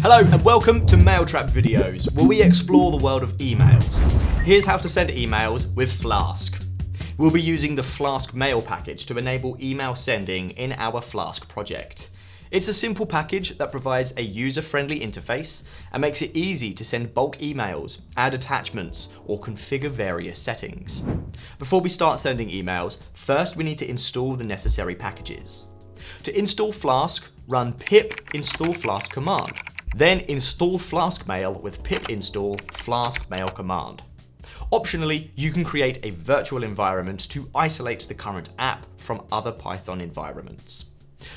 Hello and welcome to Mailtrap videos, where we explore the world of emails. Here's how to send emails with Flask. We'll be using the Flask-Mail package to enable email sending in our Flask project. It's a simple package that provides a user-friendly interface and makes it easy to send bulk emails, add attachments, or configure various settings. Before we start sending emails, first we need to install the necessary packages. To install Flask, run pip install Flask command. Then install Flask-Mail with pip install Flask-Mail command. Optionally, you can create a virtual environment to isolate the current app from other Python environments.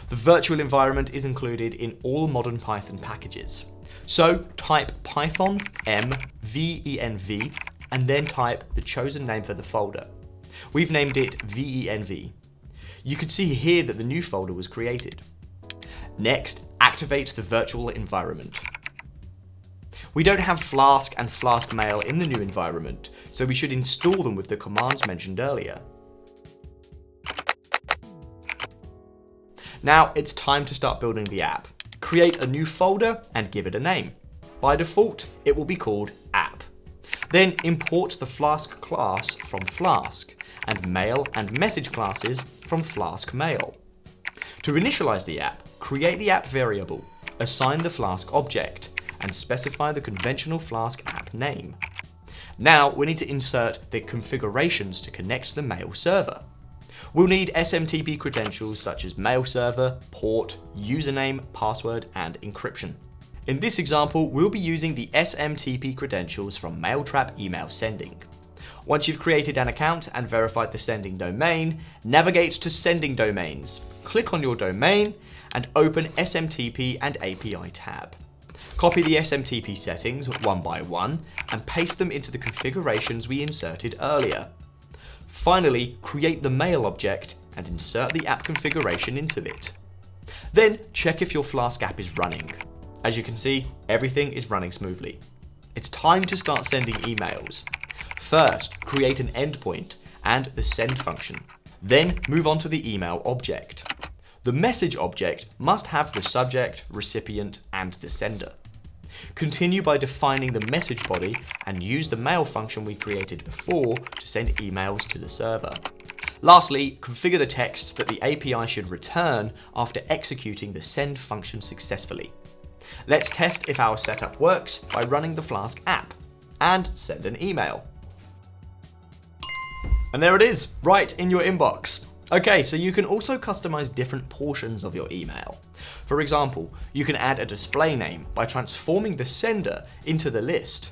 The virtual environment is included in all modern Python packages. So type python mvenv and then type the chosen name for the folder. We've named it venv. You can see here that the new folder was created. Next, activate the virtual environment. We don't have Flask and Flask-Mail in the new environment, so we should install them with the commands mentioned earlier. Now it's time to start building the app. Create a new folder and give it a name. By default, it will be called app. Then import the Flask class from Flask and mail and message classes from Flask-Mail. To initialize the app, create the app variable, assign the Flask object, and specify the conventional Flask app name. Now we need to insert the configurations to connect to the mail server. We'll need SMTP credentials such as mail server, port, username, password, and encryption. In this example, we'll be using the SMTP credentials from Mailtrap email sending. Once you've created an account and verified the sending domain, navigate to Sending Domains. Click on your domain and open SMTP and API tab. Copy the SMTP settings one by one and paste them into the configurations we inserted earlier. Finally, create the mail object and insert the app configuration into it. Then check if your Flask app is running. As you can see, everything is running smoothly. It's time to start sending emails. First, create an endpoint and the send function. Then move on to the email object. The message object must have the subject, recipient, and the sender. Continue by defining the message body and use the mail function we created before to send emails to the server. Lastly, configure the text that the API should return after executing the send function successfully. Let's test if our setup works by running the Flask app and send an email. And there it is, right in your inbox. Okay, so you can also customize different portions of your email. For example, you can add a display name by transforming the sender into the list.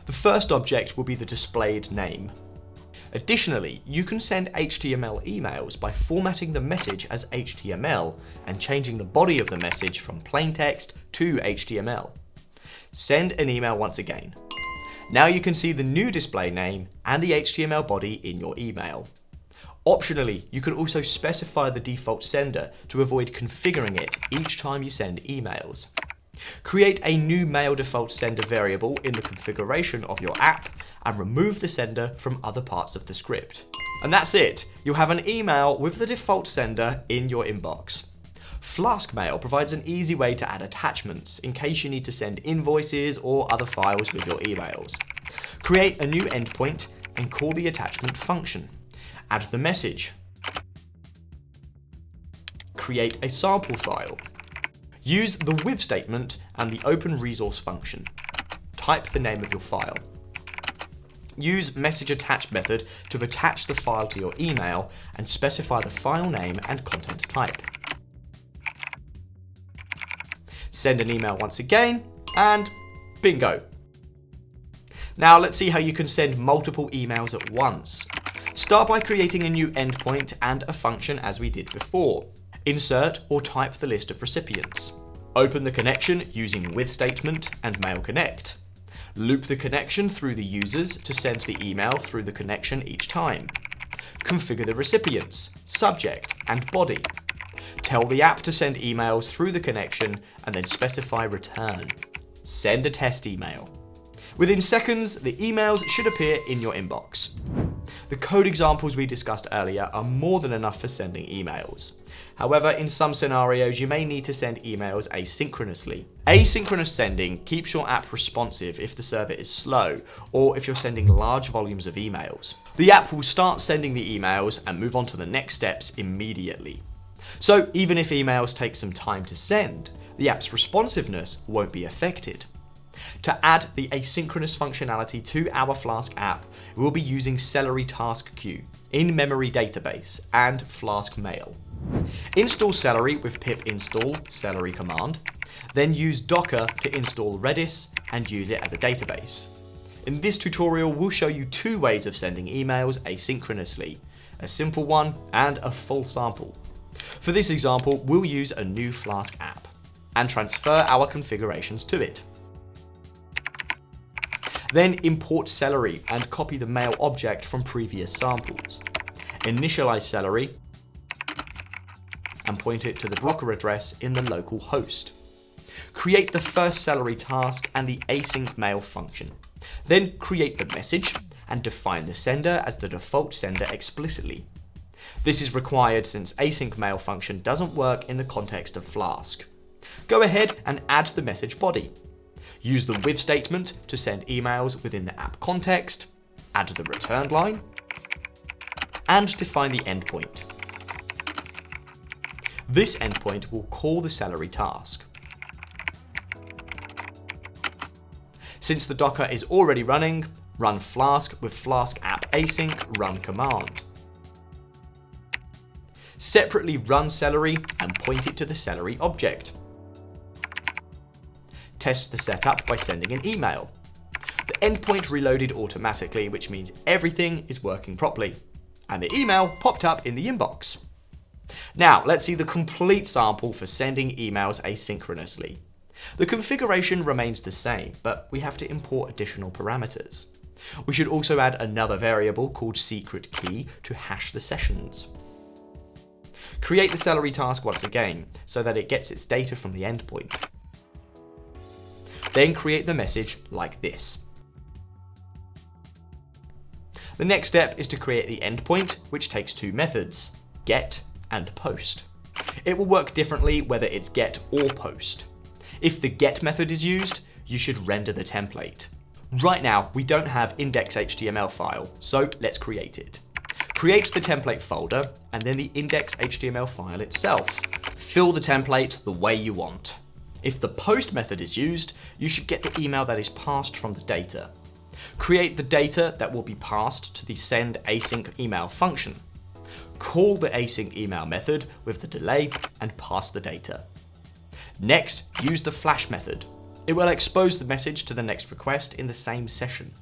The first object will be the displayed name. Additionally, you can send HTML emails by formatting the message as HTML and changing the body of the message from plain text to HTML. Send an email once again. Now you can see the new display name and the HTML body in your email. Optionally, you can also specify the default sender to avoid configuring it each time you send emails. Create a new mail default sender variable in the configuration of your app and remove the sender from other parts of the script. And that's it. You'll have an email with the default sender in your inbox. Flask-Mail provides an easy way to add attachments in case you need to send invoices or other files with your emails. Create a new endpoint and call the attachment function. Add the message. Create a sample file. Use the with statement and the open resource function. Type the name of your file. Use message attach method to attach the file to your email and specify the file name and content type. Send an email once again, and bingo. Now let's see how you can send multiple emails at once. Start by creating a new endpoint and a function as we did before. Insert or type the list of recipients. Open the connection using with statement and mail connect. Loop the connection through the users to send the email through the connection each time. Configure the recipients, subject, and body. Tell the app to send emails through the connection and then specify return. Send a test email. Within seconds, the emails should appear in your inbox. The code examples we discussed earlier are more than enough for sending emails. However, in some scenarios, you may need to send emails asynchronously. Asynchronous sending keeps your app responsive if the server is slow, or if you're sending large volumes of emails. The app will start sending the emails and move on to the next steps immediately. So even if emails take some time to send, the app's responsiveness won't be affected. To add the asynchronous functionality to our Flask app, we'll be using Celery Task Queue, in-memory database, and Flask-Mail. Install Celery with pip install Celery command, then use Docker to install Redis and use it as a database. In this tutorial, we'll show you two ways of sending emails asynchronously, a simple one and a full sample. For this example, we'll use a new Flask app and transfer our configurations to it. Then import Celery and copy the mail object from previous samples. Initialize Celery and point it to the blocker address in the local host. Create the first Celery task and the async mail function. Then create the message and define the sender as the default sender explicitly. This is required since async mail function doesn't work in the context of Flask. Go ahead and add the message body. Use the with statement to send emails within the app context, add the return line, and define the endpoint. This endpoint will call the Celery task. Since the Docker is already running, run Flask with Flask app async run command. Separately run Celery and point it to the Celery object. Test the setup by sending an email. The endpoint reloaded automatically, which means everything is working properly. And the email popped up in the inbox. Now, let's see the complete sample for sending emails asynchronously. The configuration remains the same, but we have to import additional parameters. We should also add another variable called secret key to hash the sessions. Create the Celery task once again, so that it gets its data from the endpoint. Then create the message like this. The next step is to create the endpoint, which takes two methods, get and post. It will work differently whether it's get or post. If the get method is used, you should render the template. Right now, we don't have index.html file, so let's create it. Create the template folder and then the index.html file itself. Fill the template the way you want. If the post method is used, you should get the email that is passed from the data. Create the data that will be passed to the send async email function. Call the async email method with the delay and pass the data. Next, use the flash method. It will expose the message to the next request in the same session.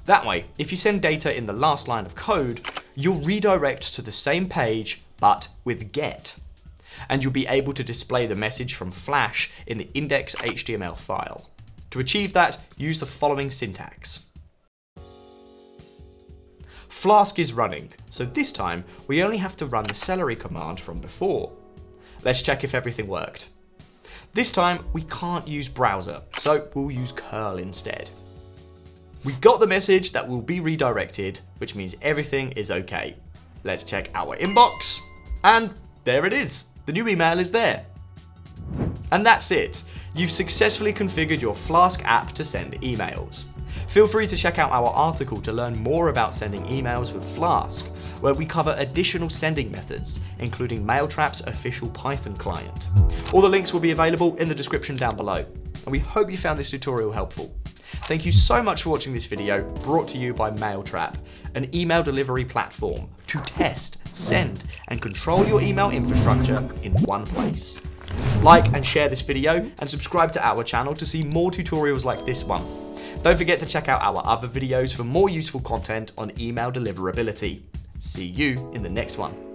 That way, if you send data in the last line of code, you'll redirect to the same page, but with get. And you'll be able to display the message from Flash in the index.html file. To achieve that, use the following syntax. Flask is running, so this time we only have to run the Celery command from before. Let's check if everything worked. This time we can't use browser, so we'll use curl instead. We got the message that will be redirected, which means everything is okay. Let's check our inbox, and there it is. The new email is there. And that's it. You've successfully configured your Flask app to send emails. Feel free to check out our article to learn more about sending emails with Flask, where we cover additional sending methods, including Mailtrap's official Python client. All the links will be available in the description down below. And we hope you found this tutorial helpful. Thank you so much for watching this video, brought to you by Mailtrap, an email delivery platform to test, send, and control your email infrastructure in one place. Like and share this video, and subscribe to our channel to see more tutorials like this one. Don't forget to check out our other videos for more useful content on email deliverability. See you in the next one.